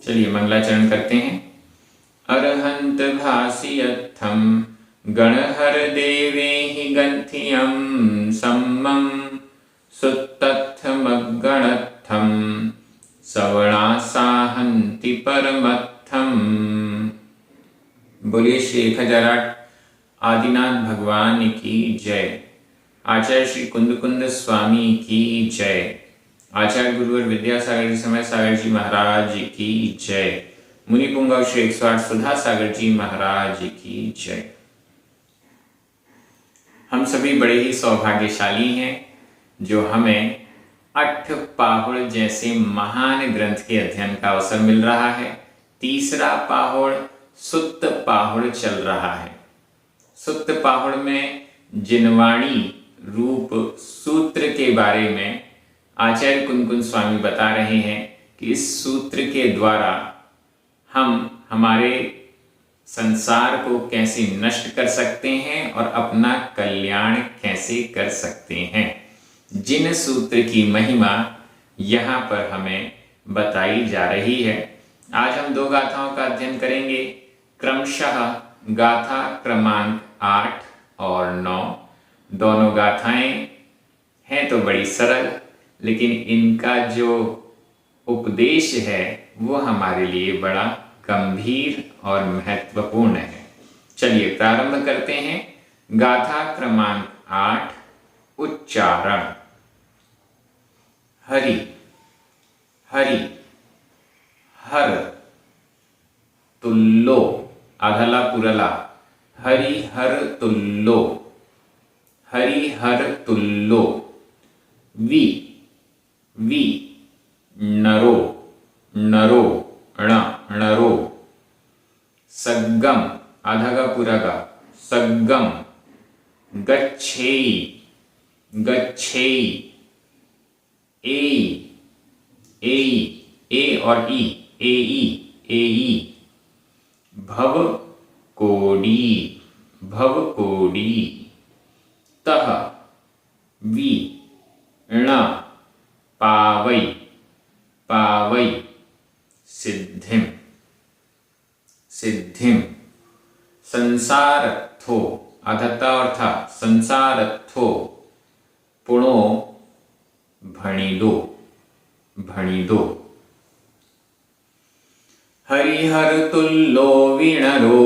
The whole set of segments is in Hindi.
चलिए मंगलाचरण करते हैं। अरहंत भासियत्थम गणहर देवेहि गंथियम सम्मम सुत्तथमगणत्थम सवणासाहन्ति परमत्थम। बोलिए श्री 1008 आदिनाथ भगवान की जय। आचार्य श्री कुंद स्वामी की जय। आचार्य गुरुवर विद्यासागर जी समय सागर जी महाराज की जय। मुनि पुंगव श्री 108 सुधा सागर जी महाराज की जय। हम सभी बड़े ही सौभाग्यशाली हैं जो हमें अट्ठपाहुड़ जैसे महान ग्रंथ के अध्ययन का अवसर मिल रहा है। तीसरा पाहुड़ सुत्त पाहुड़ चल रहा है। सुत्त पाहुड़ में जिनवाणी रूप सूत्र के बारे में आचार्य कुंद स्वामी बता रहे हैं कि इस सूत्र के द्वारा हम हमारे संसार को कैसे नष्ट कर सकते हैं और अपना कल्याण कैसे कर सकते हैं। जिन सूत्र की महिमा यहाँ पर हमें बताई जा रही है। आज हम 2 गाथाओं का अध्ययन करेंगे, क्रमशः गाथा क्रमांक 8 और 9। दोनों गाथाएं हैं तो बड़ी सरल, लेकिन इनका जो उपदेश है वो हमारे लिए बड़ा गंभीर और महत्वपूर्ण है। चलिए प्रारंभ करते हैं। गाथा क्रमांक 8 उच्चारण। हरि हरि हर तुल्लो आधला पुरला हरि हर तुल्लो हरि हर तुल्लो। वि वि नरो नरो णरो। सग्गम आधा का पूरा का सग्गम। गच्छेई गच्छेई। ए और ई एई। भव कोडी भवकोडी। तह वि ण पावई पावई। सिद्धिम सिद्धिम। संसारत्थो अधता और था संसारत्थो पुणो भणिदो भणिदो। हरिहर तुल्लो विणरो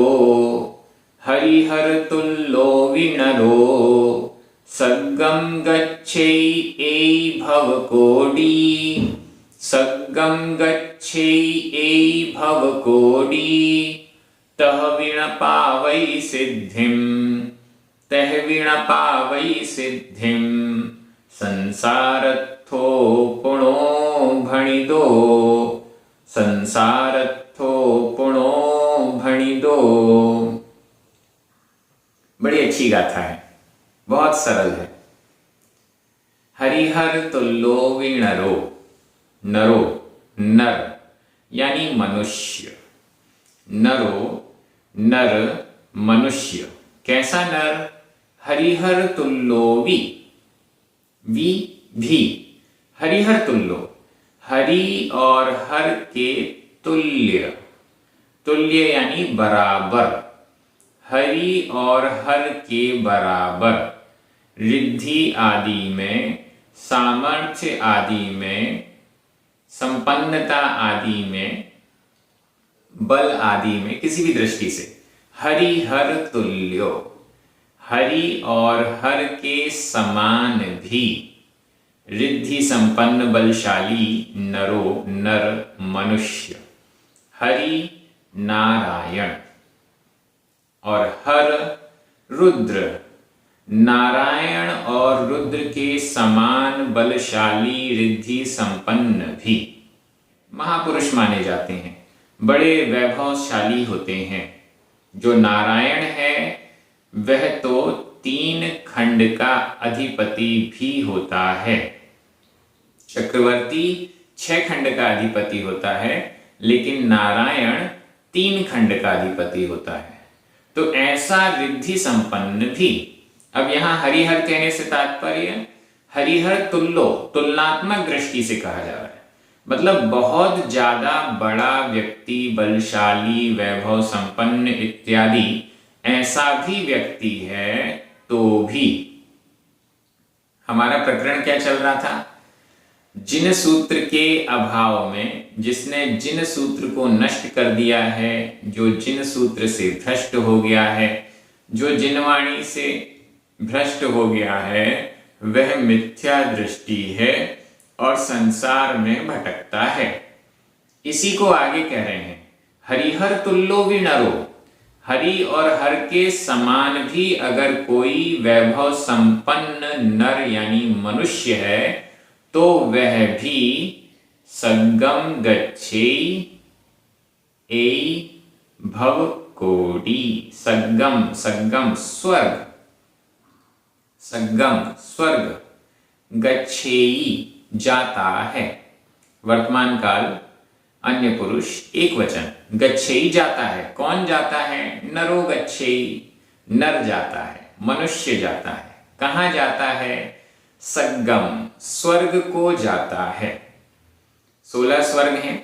हरिहर तुल्लो विणरो। सग्गम गच्छेई एई भवकोडी सग्गम गच्छेई एई भवकोडी। तह विण पावई सिद्धिम तह विण पावई सिद्धिम। संसारत्थो पुणो भणिदो संसारत्थो पुणो भणिदो। बड़ी अच्छी गाथा है, बहुत सरल है। हरिहर तुल्लो विणरो। नरो नर यानी मनुष्य। नरो नर मनुष्य। कैसा नर? हरिहर तुल्लो वि भी हरिहर तुल्लो। हरि और हर के तुल्य। तुल्य यानी बराबर। हरि और हर के बराबर। रिद्धि आदि में, सामर्थ्य आदि में, संपन्नता आदि में, बल आदि में, किसी भी दृष्टि से हरि हर तुल्यो। हरि और हर के समान भी रिद्धि संपन्न बलशाली नरो नर मनुष्य। हरि नारायण और हर रुद्र। नारायण और रुद्र के समान बलशाली रिद्धि संपन्न भी महापुरुष माने जाते हैं, बड़े वैभवशाली होते हैं। जो नारायण है वह तो 3 खंड का अधिपति भी होता है। चक्रवर्ती 6 खंड का अधिपति होता है, लेकिन नारायण 3 खंड का अधिपति होता है। तो ऐसा रिद्धि संपन्न भी। अब यहां हरिहर कहने से तात्पर्य हरिहर तुल्लो तुलनात्मक दृष्टि से कहा जा रहा है। मतलब बहुत ज्यादा बड़ा व्यक्ति, बलशाली, वैभव संपन्न इत्यादि ऐसा भी व्यक्ति है तो भी। हमारा प्रकरण क्या चल रहा था? जिन सूत्र के अभाव में, जिसने जिन सूत्र को नष्ट कर दिया है, जो जिन सूत्र से भ्रष्ट हो गया है, जो जिनवाणी से भ्रष्ट हो गया है, वह मिथ्या दृष्टि है और संसार में भटकता है। इसी को आगे कह रहे हैं, हरिहर तुल्यो भी नरो। हरि और हर के समान भी अगर कोई वैभव संपन्न नर यानी मनुष्य है तो वह भी सद्गम गच्छेयि एयि भव कोटि। सद्गम, सद्गम स्वर्ग, सद्गम स्वर्ग, गच्छेयि जाता है। वर्तमान काल अन्य पुरुष एक वचन, गच्छेयि जाता है। कौन जाता है? नरो गच्छेयि, नर जाता है, मनुष्य जाता है। कहां जाता है? सद्गम, स्वर्ग को जाता है। 16 स्वर्ग हैं,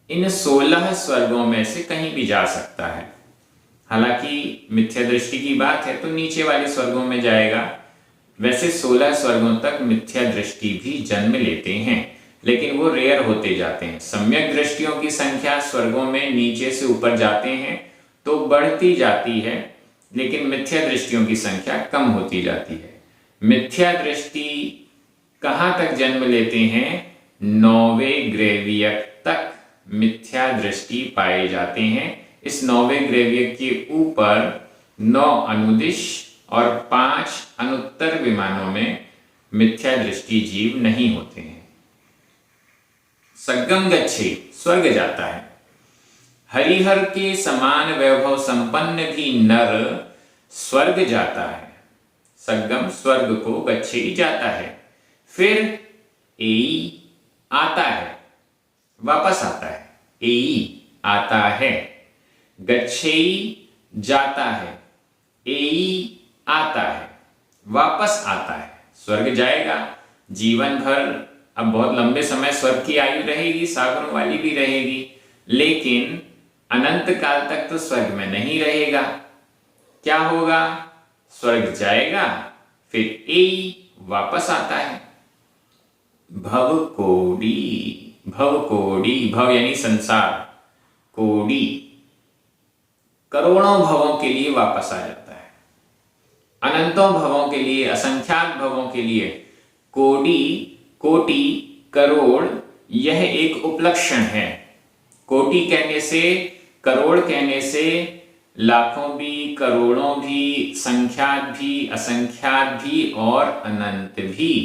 इन 16 स्वर्गों में से कहीं भी जा सकता है। हालांकि मिथ्या दृष्टि की बात है तो नीचे वाले स्वर्गों में जाएगा। वैसे 16 स्वर्गों तक मिथ्या दृष्टि भी जन्म लेते हैं, लेकिन वो रेयर होते जाते हैं। सम्यक दृष्टियों की संख्या स्वर्गों में नीचे से ऊपर जाते हैं तो बढ़ती जाती है, लेकिन मिथ्या दृष्टियों की संख्या कम होती जाती है। मिथ्या दृष्टि कहां तक जन्म लेते हैं? 9वें ग्रेवियक तक मिथ्या दृष्टि पाए जाते हैं। इस 9वें ग्रेवियक के ऊपर 9 अनुदिश और 5 अनुत्तर विमानों में मिथ्या दृष्टि जीव नहीं होते हैं। सद्गम गच्छेयि, स्वर्ग जाता है। हरिहर के समान वैभव संपन्न भी नर स्वर्ग जाता है। सद्गम स्वर्ग को गच्छेयि जाता है। फिर एयि आता है, वापस आता है। एयि आता है, गच्छेयि जाता है, एयि आता है, वापस आता है। स्वर्ग जाएगा जीवन भर। अब बहुत लंबे समय स्वर्ग की आयु रहेगी, सागरों वाली भी रहेगी, लेकिन अनंत काल तक तो स्वर्ग में नहीं रहेगा। क्या होगा? स्वर्ग जाएगा, फिर एयि वापस आता है। भव कोटि, भव कोटि, भव यानी संसार, कोटि करोड़ों भवों के लिए वापस आ जाता है। अनंतों भवों के लिए, असंख्यात भवों के लिए। कोटि, कोटि, करोड़, यह एक उपलक्षण है। कोटि कहने से, करोड़ कहने से लाखों भी, करोड़ों भी, संख्यात भी, असंख्यात भी और अनंत भी।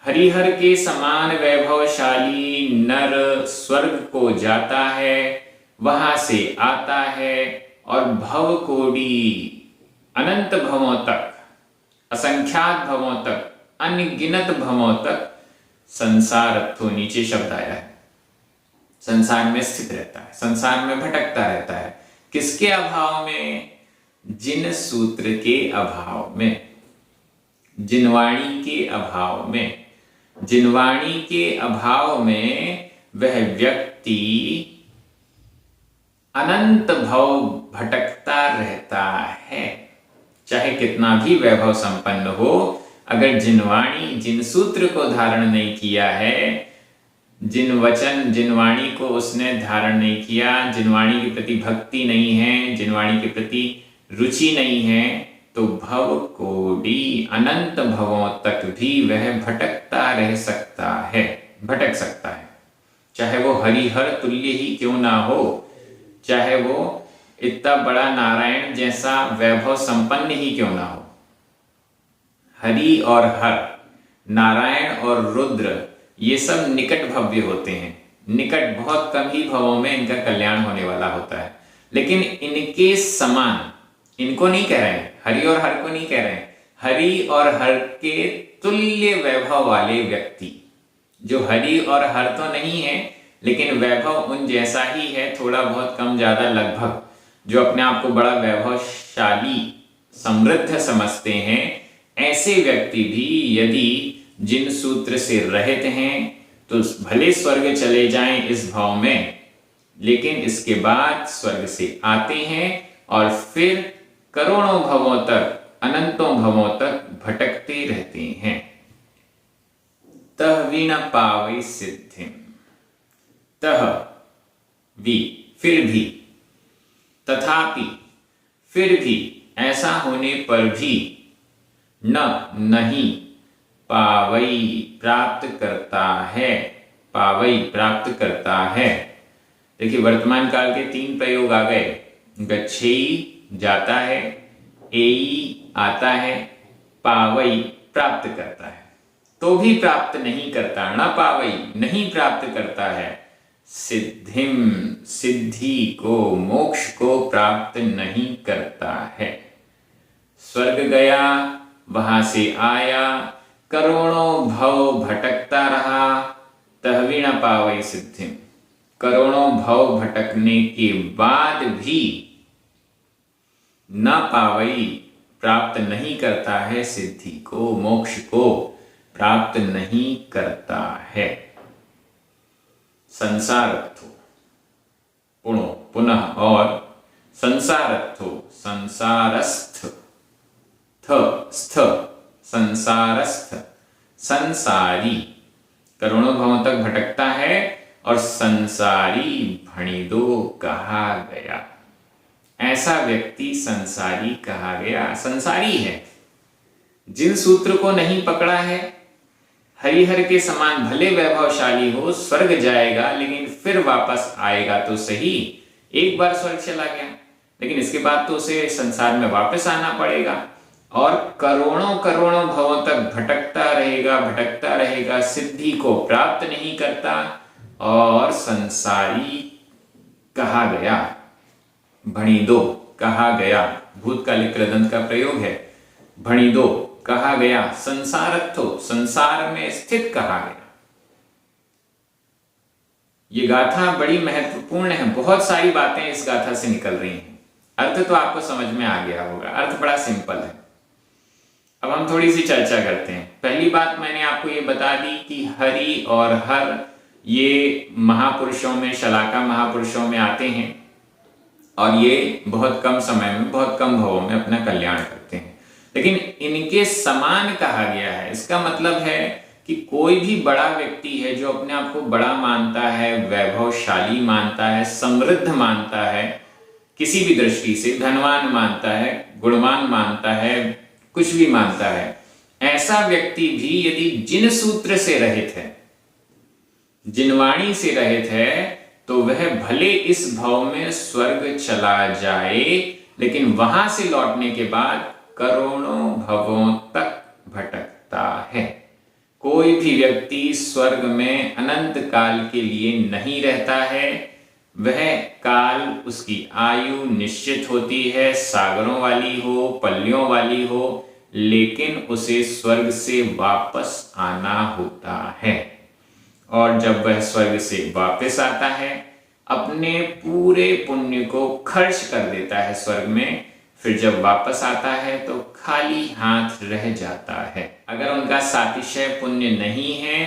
हरिहर के समान वैभवशाली नर स्वर्ग को जाता है, वहां से आता है और भव कोटि, अनंत भवों तक, असंख्यात भवों तक, अनगिनत भवों तक संसार, तो नीचे शब्द आया है, संसार में स्थित रहता है, संसार में भटकता रहता है। किसके अभाव में? जिन सूत्र के अभाव में, जिनवाणी के अभाव में। जिनवाणी के अभाव में वह व्यक्ति अनंत भव भटकता रहता है। चाहे कितना भी वैभव संपन्न हो, अगर जिनवाणी, जिन सूत्र को धारण नहीं किया है, जिन वचन, जिनवाणी को उसने धारण नहीं किया, जिनवाणी के प्रति भक्ति नहीं है, जिनवाणी के प्रति रुचि नहीं है, तो भव कोटि, अनंत भवों तक भी वह भटकता रह सकता है, भटक सकता है। चाहे वो हरिहर तुल्य ही क्यों ना हो, चाहे वो इतना बड़ा नारायण जैसा वैभव संपन्न ही क्यों ना हो। हरि और हर, नारायण और रुद्र, ये सब निकट भव्य होते हैं। निकट, बहुत कम ही भवों में इनका कल्याण होने वाला होता है, लेकिन इनके समान, इनको नहीं कह रहे हैं, हरि और हर को नहीं कह रहे हैं, हरि और हर के तुल्य वैभव वाले व्यक्ति, जो हरि और हर तो नहीं है लेकिन वैभव उन जैसा ही है, थोड़ा बहुत कम ज्यादा लगभग, जो अपने आप को बड़ा वैभवशाली, समृद्ध समझते हैं, ऐसे व्यक्ति भी यदि जिन सूत्र से रहित हैं, तो भले स्वर्ग चले जाएं इस भाव में, लेकिन इसके बाद स्वर्ग से आते हैं और फिर करोड़ों भवों तक, अनंतों भवों तक भटकते रहते हैं। तह भी न पावै सिद्धिम, तह भी फिर भी, तथापि फिर भी, ऐसा होने पर भी, न नहीं, पावई प्राप्त करता है, पावई प्राप्त करता है। देखिए वर्तमान काल के 3 प्रयोग आ गए। गच्छेई जाता है, एई आता है, पावई प्राप्त करता है। तो भी प्राप्त नहीं करता, न पावई नहीं प्राप्त करता है, सिद्धिम सिद्धि को, मोक्ष को प्राप्त नहीं करता है। स्वर्ग गया, वहां से आया, करोड़ों भव भटकता रहा, तहवी न पावई सिद्धिम, करोड़ों भव भटकने के बाद भी न पावई प्राप्त नहीं करता है, सिद्धि को, मोक्ष को प्राप्त नहीं करता है। संसारत्थो पुनः और संसारत्थो, संसारस्थ, थ स्थ, संसारस्थ, संसारी, करोड़ों भवों तक भटकता है और संसारी भणिदो कहा गया। ऐसा व्यक्ति संसारी कहा गया। संसारी है, जिन सूत्र को नहीं पकड़ा है, हरिहर के समान भले वैभवशाली हो, स्वर्ग जाएगा लेकिन फिर वापस आएगा तो सही। एक बार स्वर्ग चला गया लेकिन इसके बाद तो उसे संसार में वापस आना पड़ेगा और करोड़ों करोड़ों भवों तक भटकता रहेगा, सिद्धि को प्राप्त नहीं करता और संसारी कहा गया, भणिदो कहा गया। भूतकालिक कृदंत का प्रयोग है। भणिदो कहा गया, संसारत्थो संसार में स्थित कहा गया। ये गाथा बड़ी महत्वपूर्ण है, बहुत सारी बातें इस गाथा से निकल रही हैं। अर्थ तो आपको समझ में आ गया होगा, अर्थ बड़ा सिंपल है। अब हम थोड़ी सी चर्चा करते हैं। पहली बात मैंने आपको ये बता दी कि हरि और हर ये महापुरुषों में, शलाका महापुरुषों में आते हैं और ये बहुत कम समय में, बहुत कम भवों में अपना कल्याण करते हैं, लेकिन इनके समान कहा गया है। इसका मतलब है कि कोई भी बड़ा व्यक्ति है जो अपने आप को बड़ा मानता है, वैभवशाली मानता है, समृद्ध मानता है, किसी भी दृष्टि से धनवान मानता है, गुणवान मानता है, कुछ भी मानता है, ऐसा व्यक्ति भी यदि जिन सूत्र से रहित है, जिनवाणी से रहित है, तो वह भले इस भव में स्वर्ग चला जाए, लेकिन वहां से लौटने के बाद करोड़ों भवों तक भटकता है। कोई भी व्यक्ति स्वर्ग में अनंत काल के लिए नहीं रहता है। वह काल, उसकी आयु निश्चित होती है, सागरों वाली हो, पल्लियों वाली हो, लेकिन उसे स्वर्ग से वापस आना होता है। और जब वह स्वर्ग से वापस आता है, अपने पूरे पुण्य को खर्च कर देता है स्वर्ग में, फिर जब वापस आता है तो खाली हाथ रह जाता है। अगर उनका सातिशय पुण्य नहीं है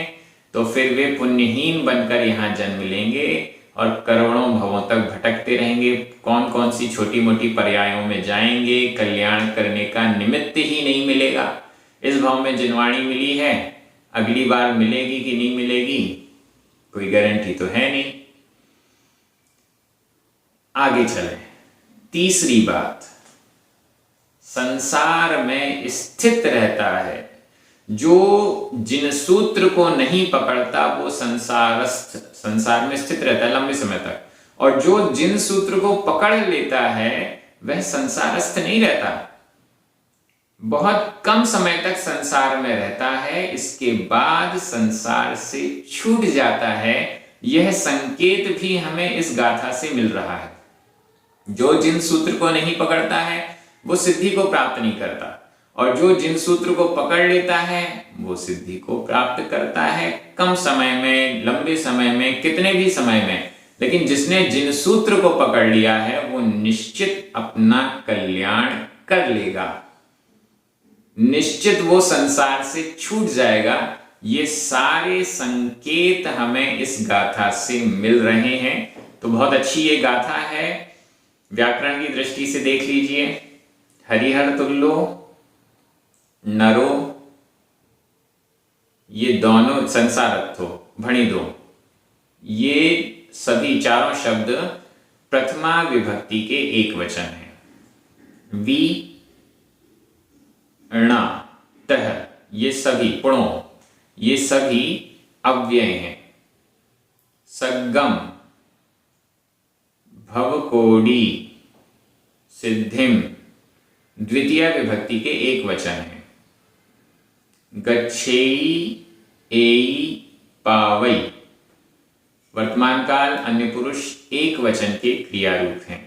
तो फिर वे पुण्यहीन बनकर यहाँ जन्म लेंगे और करोड़ों भवों तक भटकते रहेंगे। कौन कौन सी छोटी मोटी पर्यायों में जाएंगे, कल्याण करने का निमित्त ही नहीं मिलेगा। इस भाव में जिनवाणी मिली है, अगली बार मिलेगी कि नहीं मिलेगी कोई गारंटी तो है नहीं। आगे चलें। तीसरी बात, संसार में स्थित रहता है। जो जिन सूत्र को नहीं पकड़ता वो संसारस्थ, संसार में स्थित रहता है लंबे समय तक, और जो जिन सूत्र को पकड़ लेता है वह संसारस्थ नहीं रहता, बहुत कम समय तक संसार में रहता है, इसके बाद संसार से छूट जाता है। यह संकेत भी हमें इस गाथा से मिल रहा है। जो जिन सूत्र को नहीं पकड़ता है वो सिद्धि को प्राप्त नहीं करता, और जो जिन सूत्र को पकड़ लेता है वो सिद्धि को प्राप्त करता है, कम समय में, लंबे समय में, कितने भी समय में। लेकिन जिसने जिन सूत्र को पकड़ लिया है वो निश्चित अपना कल्याण कर लेगा, निश्चित वो संसार से छूट जाएगा ये सारे संकेत हमें इस गाथा से मिल रहे हैं। तो बहुत अच्छी ये गाथा है। व्याकरण की दृष्टि से देख लीजिए। हरिहर तुल्लो, नरो, ये दोनों संसारत्थो, भणी दो, ये सभी चारों शब्द प्रथमा विभक्ति के एक वचन हैं। वी, णा, तह, ये सभी पुणो, ये सभी अव्यय हैं। सग्गम, भवकोडी, सिद्धिम, द्वितीय विभक्ति के एक वचन हैं। गच्छेयी, एयी, पावई, वर्तमान काल अन्य पुरुष एक वचन के क्रिया रूप हैं।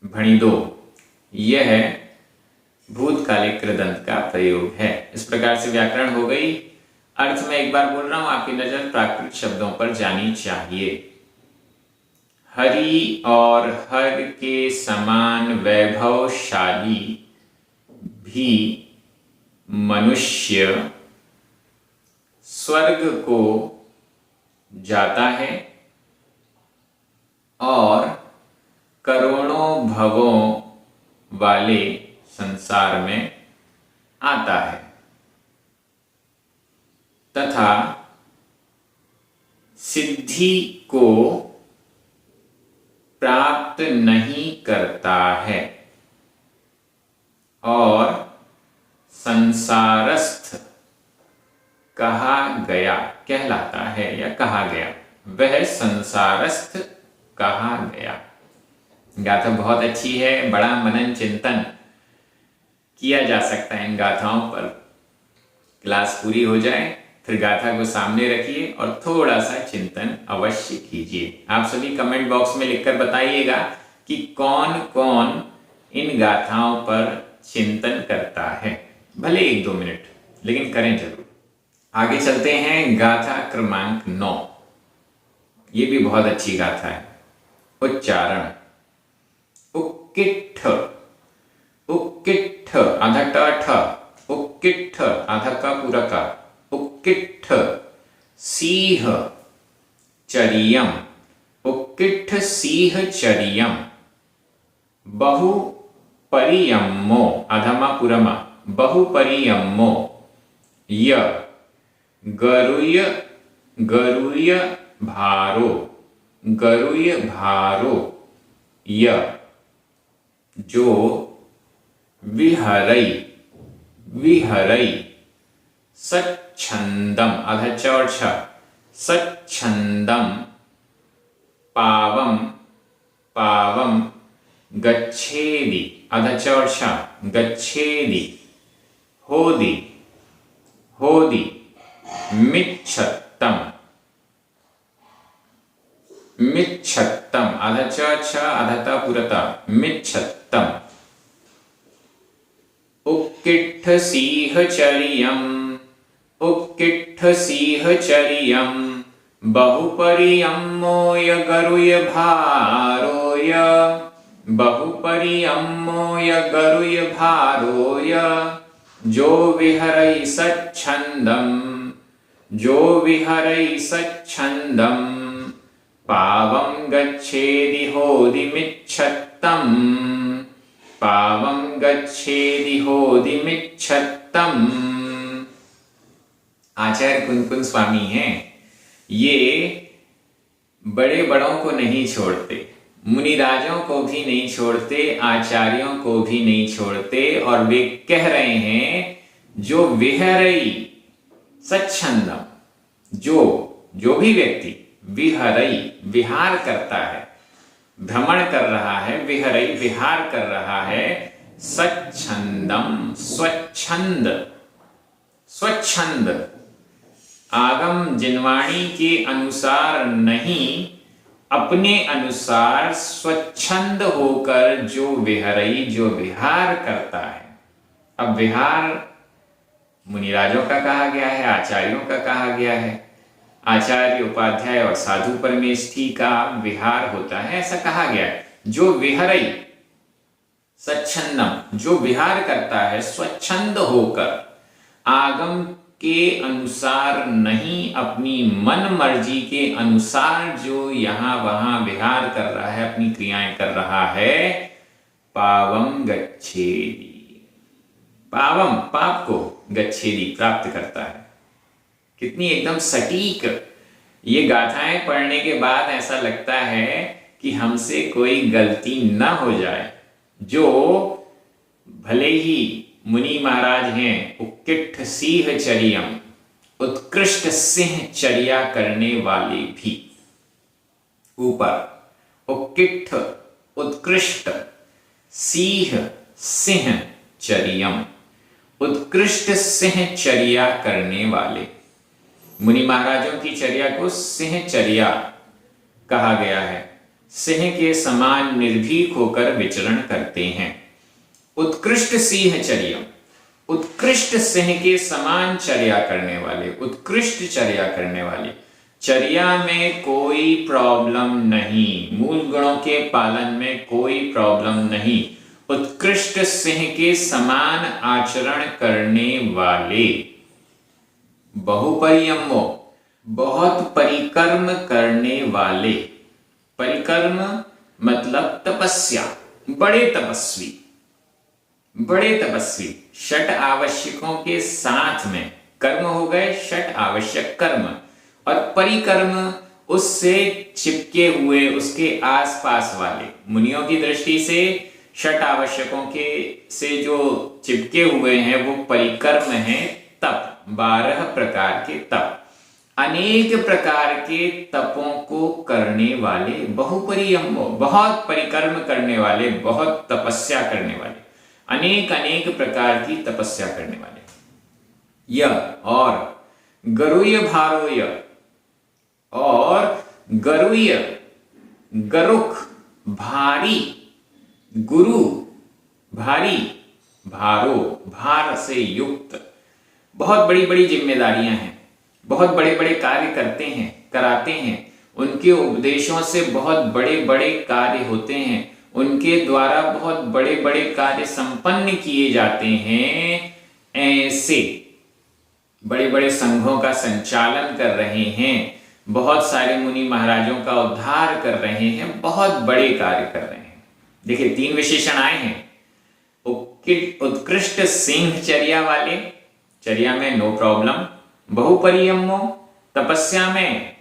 भणिदो, यह भूतकालिक कृदंत का प्रयोग है। इस प्रकार से व्याकरण हो गई। अर्थ में एक बार बोल रहा हूं, आपकी नजर प्राकृत शब्दों पर जानी चाहिए। हरि और हर के समान वैभवशाली भी मनुष्य स्वर्ग को जाता है और करोड़ों भवों वाले संसार में आता है तथा सिद्धि को प्राप्त नहीं करता है और संसारस्थ कहा गया, कहलाता है या कहा गया, वह संसारस्थ कहा गया। गाथा बहुत अच्छी है। बड़ा मनन चिंतन किया जा सकता है इन गाथाओं पर। क्लास पूरी हो जाए फिर गाथा को सामने रखिए और थोड़ा सा चिंतन अवश्य कीजिए। आप सभी कमेंट बॉक्स में लिखकर बताइएगा कि कौन कौन इन गाथाओं पर चिंतन करता है। भले 1-2 मिनट, लेकिन करें जरूर। आगे चलते हैं। गाथा क्रमांक 9, ये भी बहुत अच्छी गाथा है। उच्चारण। उक्किट्ठ, उक्किट्ठ आधा ट ठ, उक्किट्ठ आधा का पूरा का, उक्किट्ठ। सीह चरियम, उक्किट्ठ सीह चरियम। बहुपरियम्मो आधा पूरा मा, बहुपरियम्मो। य गरुय, गरुय भारो, गरुय भारो। य जो विहरई, विहरई। सच्छंदम आधा चौड़ छ, सच्छंदम। पावम, पावम। गच्छेदि आधा चौड़ छ, गच्छेदि। होदि, होदि। मिच्छत्तम, मिच्छत्तम आधा च आधा ता पूरता, मिच्छत्तम। उक्किट्ठ सीह चरियम, उक्किट्ठ सीह चरियम। बहुपरियम्मोय गरुय भारोय, बहुपरियम्मोय गरुय भारोय। जो विहरै सच्छंदम, जो विहरै सच्छंदम। पावम गच्छेदि होदि मिच्छत्तम, पावम गच्छेदि होदि मिच्छत्तम। आचार्य कुनकुन स्वामी हैं। ये बड़े बड़ों को नहीं छोड़ते, मुनिराजों को भी नहीं छोड़ते, आचार्यों को भी नहीं छोड़ते, और वे कह रहे हैं जो विहरई सच्छंदम, जो भी व्यक्ति विहरई विहार करता है, भ्रमण कर रहा है, विहरई विहार कर रहा है। सच्छंदम स्वच्छंद, स्वच्छंद आगम जिनवाणी के अनुसार नहीं, अपने अनुसार स्वच्छंद होकर जो विहरई, जो विहार करता है। अब विहार मुनिराजों का कहा गया है, आचार्यों का कहा गया है। आचार्य, उपाध्याय और साधु परमेष्ठी का विहार होता है, ऐसा कहा गया है। जो विहरई सच्छंदम, जो विहार करता है स्वच्छंद होकर, आगम के अनुसार नहीं, अपनी मन मर्जी के अनुसार जो यहाँ वहां विहार कर रहा है, अपनी क्रियाएं कर रहा है, पावम गच्छेदी, पावम पाप को, गच्छेदी प्राप्त करता है। कितनी एकदम सटीक ये गाथाएं पढ़ने के बाद ऐसा लगता है कि हमसे कोई गलती न हो जाए। जो भले ही मुनि महाराज हैं, उत्कृष्ट सिंह चर्यम, उत्कृष्ट सिंह चर्या करने वाले भी, ऊपर उत्कृष्ट, उत्कृष्ट सिंह चर्यम, उत्कृष्ट सिंह चर्या करने वाले। मुनि महाराजों की चर्या को सिंह चर्या कहा गया है। सिंह के समान निर्भीक होकर विचरण करते हैं। उत्कृष्ट सिंह चर्या, उत्कृष्ट सिंह के समान चर्या करने वाले, उत्कृष्ट चर्या करने वाले। चर्या में कोई प्रॉब्लम नहीं, मूल गुणों के पालन में कोई प्रॉब्लम नहीं। उत्कृष्ट सिंह के समान आचरण करने वाले। बहुपरियम्मो, बहुत परिकर्म करने वाले। परिकर्म मतलब तपस्या, बड़े तपस्वी, बड़े तपस्वी। षट आवश्यकों के साथ में कर्म हो गए षट आवश्यक कर्म, और परिकर्म उससे चिपके हुए, उसके आसपास वाले। मुनियों की दृष्टि से षट आवश्यकों के से जो चिपके हुए हैं वो परिकर्म हैं। तप, 12 प्रकार के तप, अनेक प्रकार के तपों को करने वाले। बहुपरियम्मो, बहुत परिकर्म करने वाले, बहुत तपस्या करने वाले, अनेक अनेक प्रकार की तपस्या करने वाले। य और गरुय भारोय, और गरुय गरुख भारी, गुरु भारी, भारो भार से युक्त। बहुत बड़ी बड़ी जिम्मेदारियां हैं, बहुत बड़े बड़े कार्य करते हैं, कराते हैं। उनके उपदेशों से बहुत बड़े बड़े कार्य होते हैं, उनके द्वारा बहुत बड़े बड़े कार्य संपन्न किए जाते हैं। ऐसे बड़े बड़े संघों का संचालन कर रहे हैं, बहुत सारे मुनि महाराजों का उद्धार कर रहे हैं, बहुत बड़े कार्य कर रहे हैं। देखिए 3 विशेषण आए हैं। उत्कृष्ट सिंह चर्या वाले, चर्या में नो प्रॉब्लम। बहुपरियम्मो, तपस्या में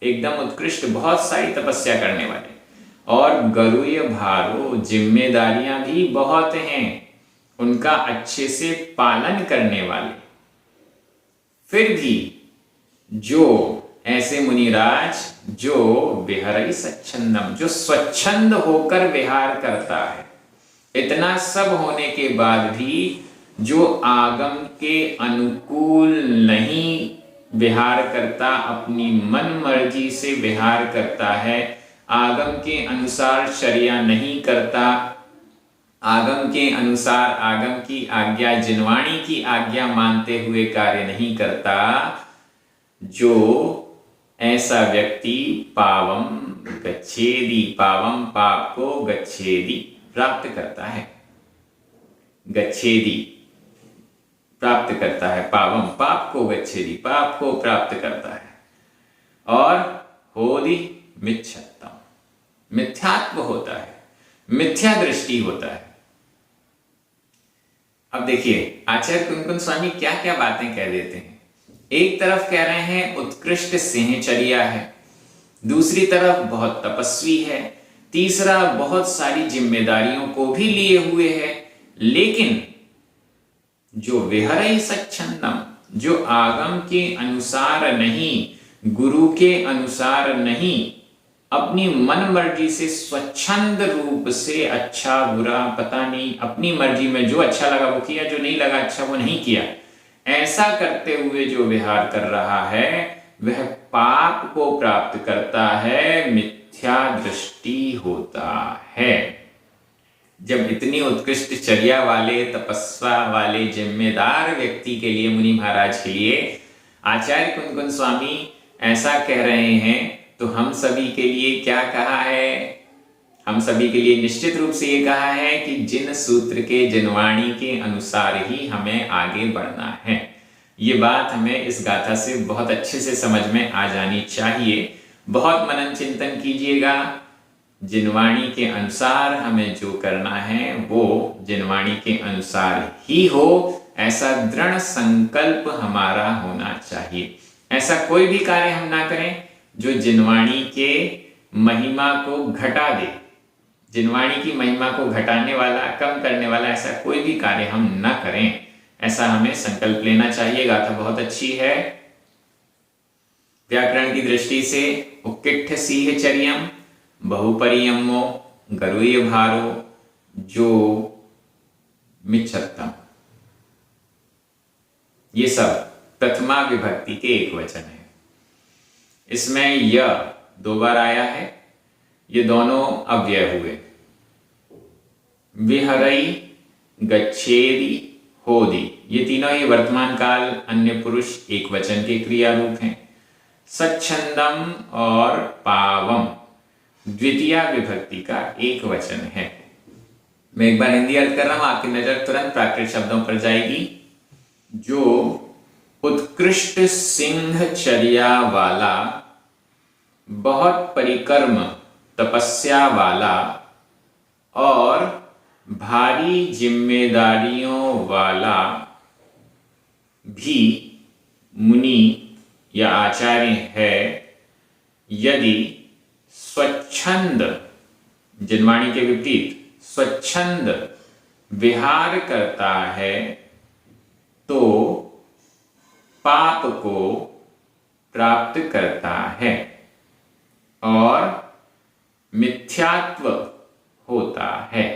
एकदम उत्कृष्ट, बहुत सारी तपस्या करने वाले। और गरुय भारो, जिम्मेदारियां भी बहुत हैं, उनका अच्छे से पालन करने वाले। फिर भी जो ऐसे मुनिराज जो विहरई स्वच्छंदम, जो स्वच्छंद होकर विहार करता है, इतना सब होने के बाद भी जो आगम के अनुकूल नहीं विहार करता, अपनी मन मर्जी से विहार करता है, आगम के अनुसार चर्या नहीं करता, आगम के अनुसार आगम की आज्ञा, जिनवाणी की आज्ञा मानते हुए कार्य नहीं करता, जो ऐसा व्यक्ति पावम गच्छेदी, पावम पाप को गच्छेदी प्राप्त करता है। गच्छेदी प्राप्त करता है, पावम पाप को गच्छेदी पाप को प्राप्त करता है। और होदि मिथ्यात्म, मिथ्यात्व होता है, मिथ्या दृष्टि होता है। अब देखिए आचार्य कुंकुन स्वामी क्या क्या बातें कह देते हैं। एक तरफ कह रहे हैं उत्कृष्ट सिंहचर्या है, दूसरी तरफ बहुत तपस्वी है, तीसरा बहुत सारी जिम्मेदारियों को भी लिए हुए है, लेकिन जो विहरई स्वच्छंदम, जो आगम के अनुसार नहीं, गुरु के अनुसार नहीं, अपनी मन मर्जी से स्वच्छंद रूप से, अच्छा बुरा पता नहीं, अपनी मर्जी में जो अच्छा लगा वो किया, जो नहीं लगा अच्छा वो नहीं किया, ऐसा करते हुए जो विहार कर रहा है वह पाप को प्राप्त करता है, मिथ्या दृष्टि होता है। जब इतनी उत्कृष्ट चर्या वाले, तपस्या वाले, जिम्मेदार व्यक्ति के लिए, मुनि महाराज के लिए आचार्य कुंकुन स्वामी ऐसा कह रहे हैं, तो हम सभी के लिए क्या कहा है? हम सभी के लिए निश्चित रूप से ये कहा है कि जिन सूत्र के, जिनवाणी के अनुसार ही हमें आगे बढ़ना है। ये बात हमें इस गाथा से बहुत अच्छे से समझ में आ जानी चाहिए। बहुत मनन चिंतन कीजिएगा। जिनवाणी के अनुसार हमें जो करना है वो जिनवाणी के अनुसार ही हो, ऐसा दृढ़ संकल्प हमारा होना चाहिए। ऐसा कोई भी कार्य हम ना करें जो जिनवाणी के महिमा को घटा दे। जिनवाणी की महिमा को घटाने वाला, कम करने वाला ऐसा कोई भी कार्य हम ना करें, ऐसा हमें संकल्प लेना चाहिए। गाथा बहुत अच्छी है। व्याकरण की दृष्टि से उक्किठ सीह चरियम बहुपरियमो गरुय भारो जो मिच्छत्तम, ये सब प्रथमा विभक्ति के एक वचन है। इसमें य 2 बार आया है। ये दोनों अव्यय हुए। विहरई, गच्छेदि, होदि, ये तीनों ही वर्तमान काल अन्य पुरुष एक वचन के क्रिया रूप हैं। सच्छंदम और पावम द्वितीय विभक्ति का एक वचन है। मैं एक बार हिंदी अर्थ कर रहा हूं, आपकी नजर तुरंत प्राकृत शब्दों पर जाएगी। जो उत्कृष्ट सिंहचर्या वाला, बहुत परिकर्म तपस्या वाला और भारी जिम्मेदारियों वाला भी मुनि या आचार्य है, यदि स्वच्छंद, जिनवाणी के विपरीत स्वच्छंद विहार करता है तो पाप को प्राप्त करता है और मिथ्यात्व होता है।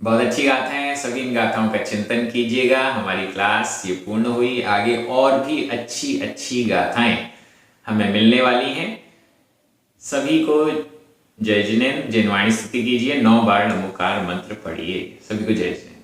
बहुत अच्छी गाथाएं हैं। सभी इन गाथाओं का चिंतन कीजिएगा। हमारी क्लास ये पूर्ण हुई। आगे और भी अच्छी अच्छी गाथाएं हमें मिलने वाली हैं। सभी को जय जिनेन्द्र। जिनवाणी स्तुति कीजिए। 9 बार नमोकार मंत्र पढ़िए। सभी को जय जिनेन्द्र।